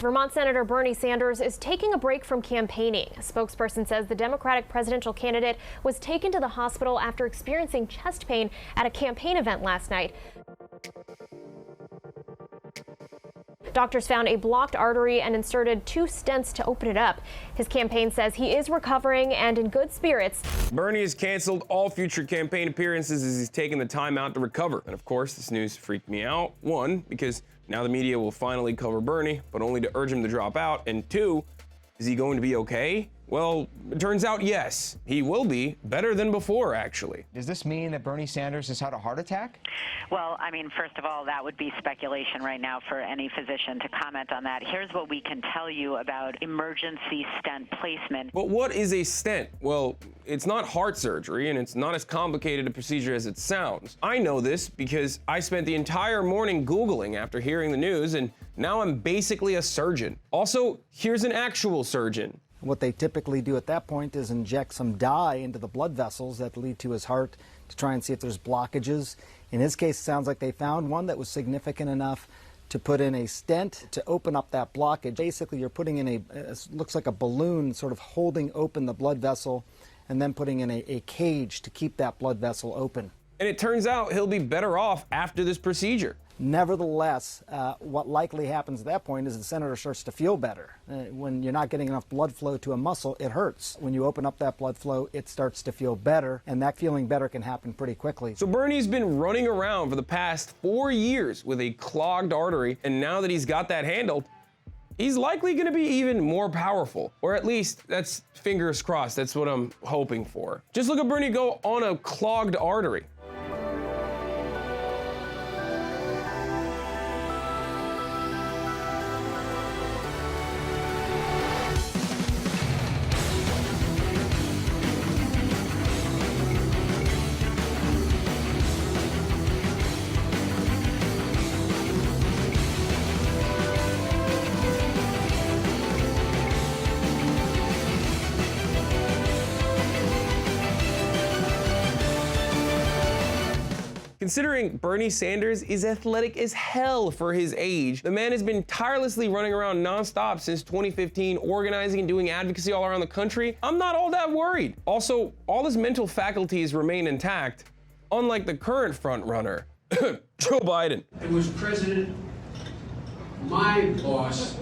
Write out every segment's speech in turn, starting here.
Vermont Senator Bernie Sanders is taking a break from campaigning. A spokesperson says the Democratic presidential candidate was taken to the hospital after experiencing chest pain at a campaign event last night. Doctors found a blocked artery and inserted 2 stents to open it up. His campaign says he is recovering and in good spirits. Bernie has canceled all future campaign appearances as he's taken the time out to recover. And of course, this news freaked me out. 1, because now the media will finally cover Bernie, but only to urge him to drop out. And 2, is he going to be okay? Well, it turns out yes, he will be better than before, actually. Does this mean that Bernie Sanders has had a heart attack? Well, I mean, first of all, that would be speculation right now for any physician to comment on that. Here's what we can tell you about emergency stent placement. But what is a stent? Well, it's not heart surgery, and it's not as complicated a procedure as it sounds. I know this because I spent the entire morning Googling after hearing the news, and now I'm basically a surgeon. Also, here's an actual surgeon. What they typically do at that point is inject some dye into the blood vessels that lead to his heart to try and see if there's blockages. In his case, it sounds like they found one that was significant enough to put in a stent to open up that blockage. Basically, you're putting in looks like a balloon sort of holding open the blood vessel and then putting in a cage to keep that blood vessel open. And it turns out he'll be better off after this procedure. Nevertheless, what likely happens at that point is the senator starts to feel better. When you're not getting enough blood flow to a muscle, it hurts. When you open up that blood flow, it starts to feel better, and that feeling better can happen pretty quickly. So Bernie's been running around for the past 4 years with a clogged artery, and now that he's got that handled, he's likely going to be even more powerful. Or at least, that's fingers crossed, that's what I'm hoping for. Just look at Bernie go on a clogged artery. Considering Bernie Sanders is athletic as hell for his age, the man has been tirelessly running around nonstop since 2015, organizing and doing advocacy all around the country. I'm not all that worried. Also, all his mental faculties remain intact, unlike the current frontrunner, Joe Biden. It was President, my boss.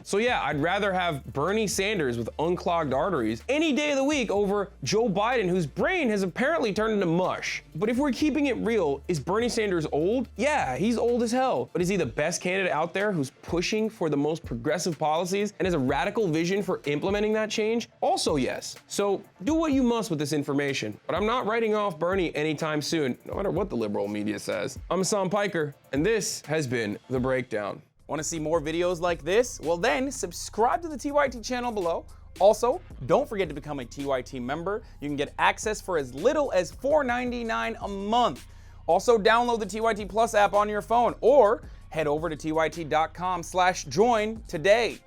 So yeah, I'd rather have Bernie Sanders with unclogged arteries any day of the week over Joe Biden, whose brain has apparently turned into mush. But if we're keeping it real, is Bernie Sanders old? Yeah, he's old as hell. But is he the best candidate out there who's pushing for the most progressive policies and has a radical vision for implementing that change? Also yes. So do what you must with this information. But I'm not writing off Bernie anytime soon, no matter what the liberal media says. I'm Hasan Piker, and this has been The Breakdown. Want to see more videos like this? Well then, subscribe to the TYT channel below. Also, don't forget to become a TYT member. You can get access for as little as $4.99 a month. Also, download the TYT Plus app on your phone or head over to tyt.com/join today.